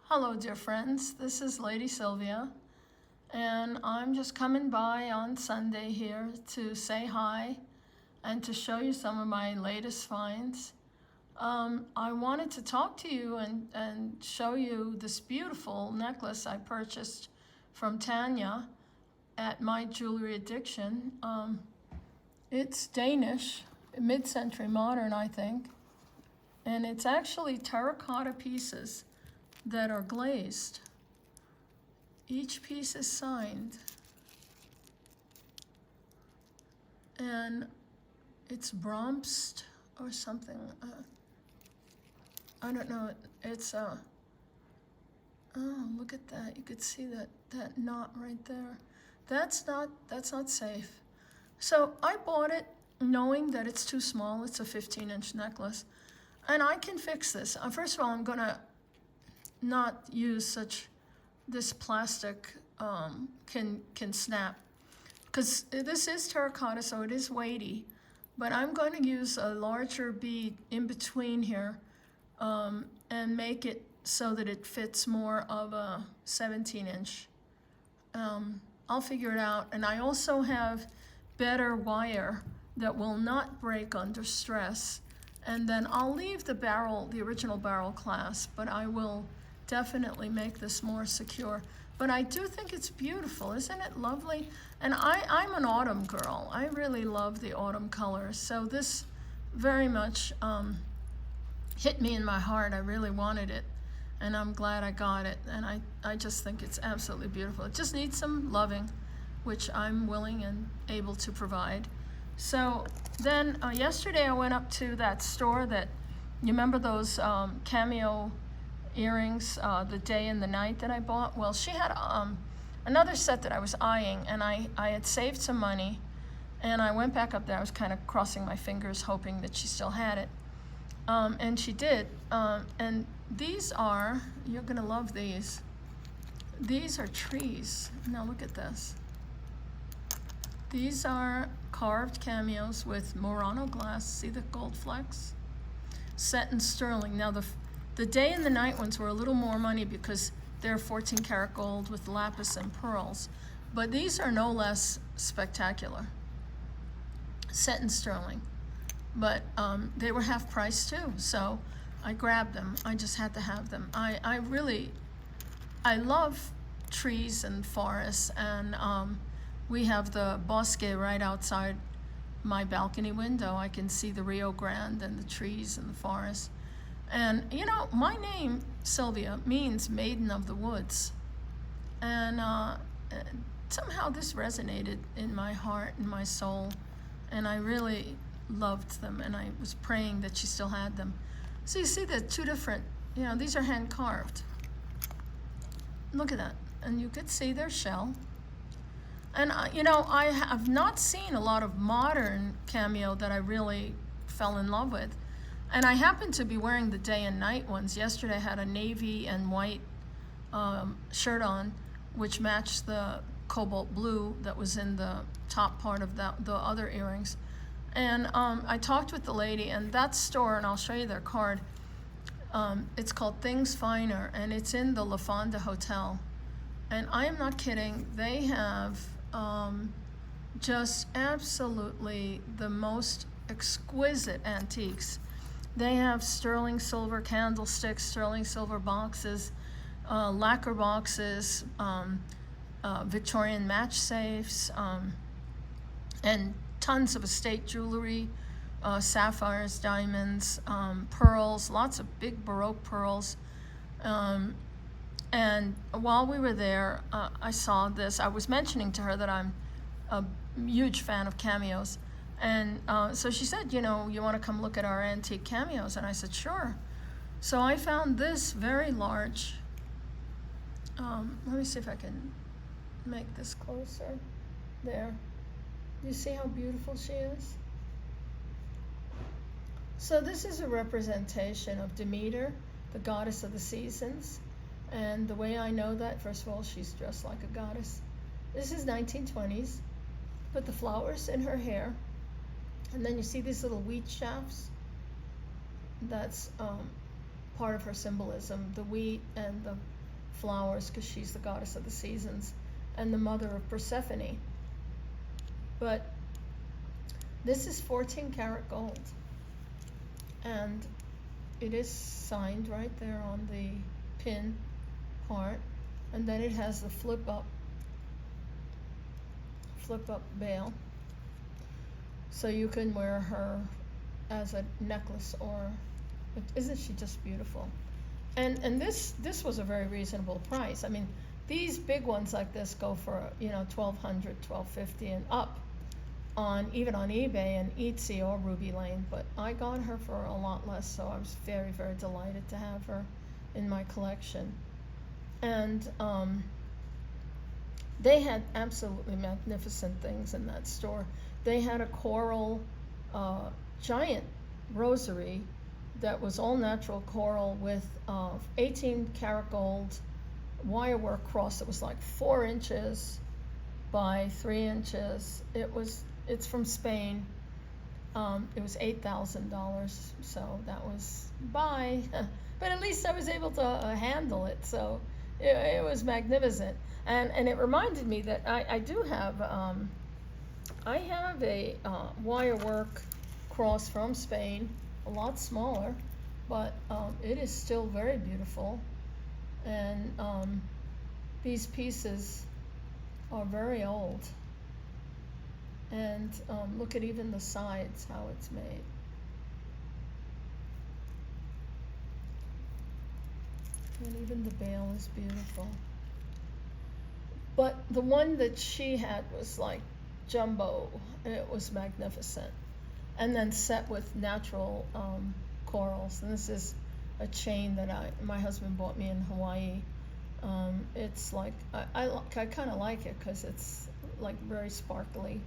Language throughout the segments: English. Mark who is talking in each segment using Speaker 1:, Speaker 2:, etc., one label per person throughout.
Speaker 1: Hello, dear friends. This is Lady Sylvia, and I'm just coming by on Sunday here to say hi and to show you some of my latest finds. I wanted to talk to you and show you this beautiful necklace I purchased from Tanya at My Jewelry Addiction. It's Danish, mid-century modern, I think, and it's actually terracotta pieces that are glazed. Each piece is signed, and it's Bromst or something. I don't know. It's oh, look at that! You could see that knot right there. That's not safe. So I bought it knowing that it's too small. It's a 15-inch necklace, and I can fix this. First of all, I'm gonna not use this plastic can snap, because this is terracotta, so it is weighty, but I'm going to use a larger bead in between here and make it so that it fits more of a 17-inch. I'll figure it out, and I also have better wire that will not break under stress, and then I'll leave the original barrel clasp, but I will definitely make this more secure. But I do think it's beautiful. Isn't it lovely? And I'm an autumn girl. I really love the autumn colors. So this very much hit me in my heart. I really wanted it, and I'm glad I got it. And I just think it's absolutely beautiful. It just needs some loving, which I'm willing and able to provide. So then yesterday I went up to that store that, you remember those Cameo earrings, the day and the night that I bought? Well, she had another set that I was eyeing, and I had saved some money, and I went back up there. I was kind of crossing my fingers hoping that she still had it, and she did. And these are, you're gonna love these. These are trees. Now look at this. These are carved cameos with Murano glass. See the gold flecks? Set in sterling. Now the day and the night ones were a little more money because they're 14 karat gold with lapis and pearls. But these are no less spectacular. Set in sterling. But they were half price too, so I grabbed them. I just had to have them. I love trees and forests, and we have the bosque right outside my balcony window. I can see the Rio Grande and the trees and the forest. And you know, my name, Sylvia, means maiden of the woods. And somehow this resonated in my heart and my soul. And I really loved them, and I was praying that she still had them. So you see the two different, these are hand carved. Look at that. And you could see their shell. And I have not seen a lot of modern cameo that I really fell in love with. And I happened to be wearing the day and night ones. Yesterday I had a navy and white shirt on, which matched the cobalt blue that was in the top part of the other earrings. And I talked with the lady, and that store, and I'll show you their card, it's called Things Finer, and it's in the La Fonda Hotel. And I am not kidding, they have just absolutely the most exquisite antiques. They have sterling silver candlesticks, sterling silver boxes, lacquer boxes, Victorian match safes, and tons of estate jewelry, sapphires, diamonds, pearls, lots of big Baroque pearls. And while we were there, I saw this. I was mentioning to her that I'm a huge fan of cameos. And so she said, you want to come look at our antique cameos? And I said, sure. So I found this very large. Let me see if I can make this closer. There. You see how beautiful she is? So this is a representation of Demeter, the goddess of the seasons. And the way I know that, first of all, she's dressed like a goddess. This is 1920s. Put the flowers in her hair. And then you see these little wheat shafts. That's part of her symbolism, the wheat and the flowers, because she's the goddess of the seasons and the mother of Persephone. But this is 14 karat gold, and it is signed right there on the pin part, and then it has the flip up bail, so you can wear her as a necklace, or isn't she just beautiful? And this was a very reasonable price. I mean, these big ones like this go for, you know, $1,200, $1,250 and up, even on eBay and Etsy or Ruby Lane. But I got her for a lot less, so I was very, very delighted to have her in my collection. And they had absolutely magnificent things in that store. They had a coral giant rosary that was all natural coral with 18 karat gold wire work cross that was like 4 inches by 3 inches. It's from Spain. It was $8,000, so that was buy. But at least I was able to handle it, so it was magnificent. And it reminded me that I do have, I have a wire work cross from Spain, a lot smaller, but it is still very beautiful. And these pieces are very old. And look at even the sides, how it's made. And even the bail is beautiful. But the one that she had was like jumbo. It was magnificent. And then set with natural corals. And this is a chain that my husband bought me in Hawaii. It's like, I kind of like it because it's like very sparkly.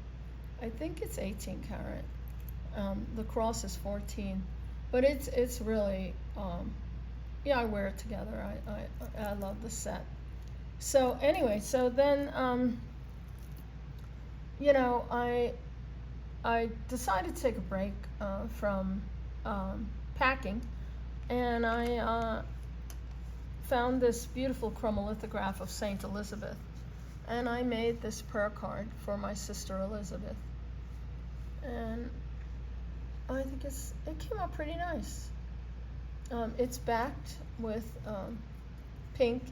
Speaker 1: I think it's 18 karat. The cross is 14. But it's really, yeah, I wear it together. I love the set. So anyway, so then, you know, I decided to take a break from packing, and I found this beautiful chromolithograph of Saint Elizabeth, and I made this prayer card for my sister Elizabeth, and I think it came out pretty nice. It's backed with pink,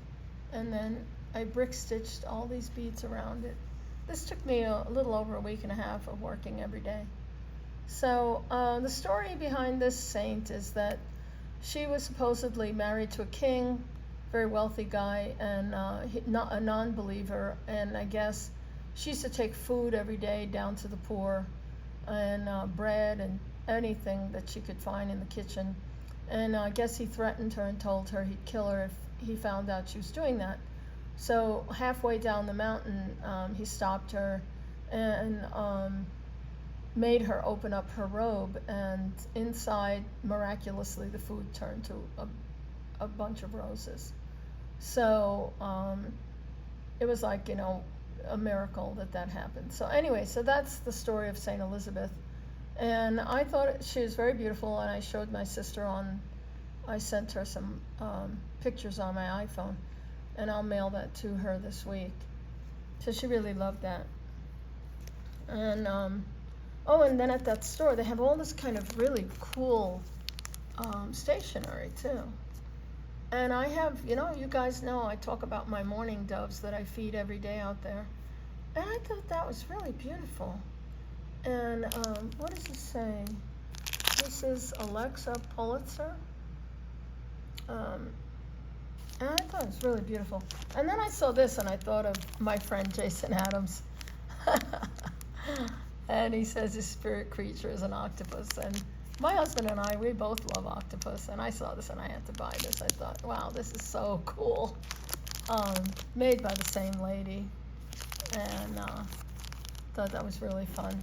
Speaker 1: and then I brick stitched all these beads around it. This took me a little over a week and a half of working every day. So the story behind this saint is that she was supposedly married to a king, very wealthy guy, and not a non-believer, and I guess she used to take food every day down to the poor, and bread and anything that she could find in the kitchen. And I guess he threatened her and told her he'd kill her if he found out she was doing that. So halfway down the mountain, he stopped her and made her open up her robe, and inside, miraculously, the food turned to a bunch of roses. So it was like, you know, a miracle that happened. So anyway, so that's the story of Saint Elizabeth. And I thought she was very beautiful, and I showed my sister I sent her some pictures on my iPhone, and I'll mail that to her this week. So she really loved that. And oh, and then at that store, they have all this kind of really cool stationery too. And I have, you know, you guys know I talk about my mourning doves that I feed every day out there. And I thought that was really beautiful. And what does it say? This is Alexa Pulitzer. And I thought it was really beautiful. And then I saw this and I thought of my friend Jason Adams. And he says his spirit creature is an octopus. And my husband and I, we both love octopus. And I saw this and I had to buy this. I thought, wow, this is so cool. Made by the same lady. And thought that was really fun.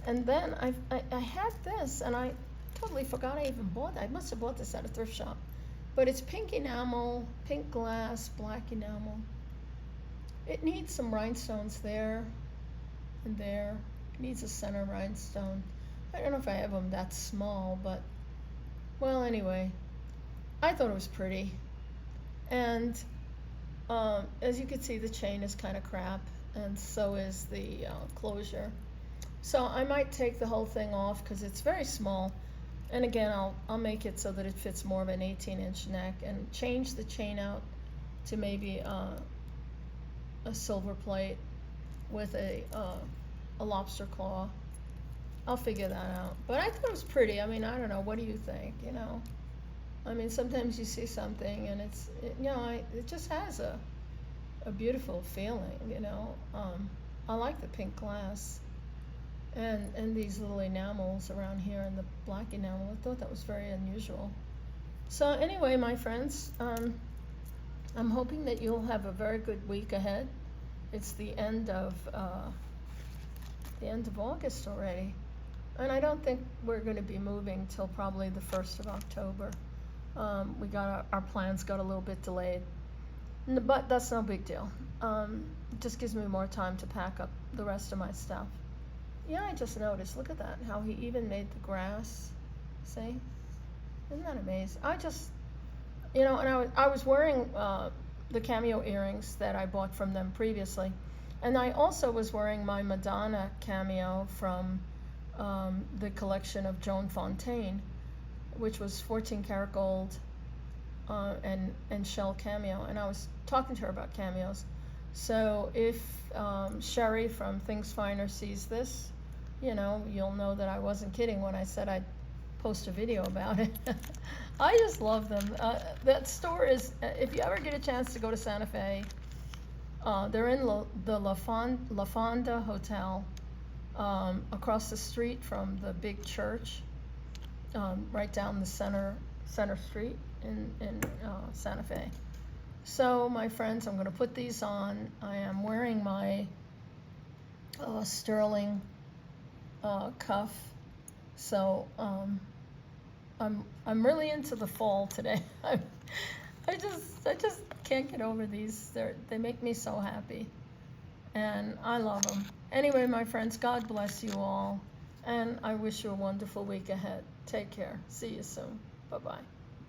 Speaker 1: And then I had this, and I totally forgot I even bought it. I must have bought this at a thrift shop. But it's pink enamel, pink glass, black enamel. It needs some rhinestones there and there. It needs a center rhinestone. I don't know if I have them that small, but, well, anyway. I thought it was pretty. And as you can see, the chain is kind of crap, and so is the closure. So I might take the whole thing off because it's very small. And again, I'll make it so that it fits more of an 18-inch neck and change the chain out to maybe a silver plate with a lobster claw. I'll figure that out. But I thought it was pretty. I mean, I don't know. What do you think? You know, I mean, sometimes you see something and it just has a beautiful feeling. You know, I like the pink glass and these little enamels around here and the black enamel. I thought that was very unusual. So anyway, my friends, I'm hoping that you'll have a very good week ahead. It's the end of August already, and I don't think we're going to be moving till probably the 1st of October. Our plans got a little bit delayed, but that's no big deal. It just gives me more time to pack up the rest of my stuff. Yeah, I just noticed. Look at that. How he even made the grass. See? Isn't that amazing? And I was wearing the Cameo earrings that I bought from them previously. And I also was wearing my Madonna Cameo from the collection of Joan Fontaine, which was 14 karat gold and shell cameo. And I was talking to her about cameos. So if Sherry from Things Finer sees this, you'll know that I wasn't kidding when I said I'd post a video about it. I just love them. That store is, if you ever get a chance to go to Santa Fe, they're in the La Fonda Hotel, across the street from the big church, right down the center street in Santa Fe. So my friends, I'm going to put these on. I am wearing my sterling cuff. So I'm really into the fall today. I just can't get over these. They make me so happy, and I love them. Anyway, my friends, God bless you all, and I wish you a wonderful week ahead. Take care. See you soon. Bye-bye.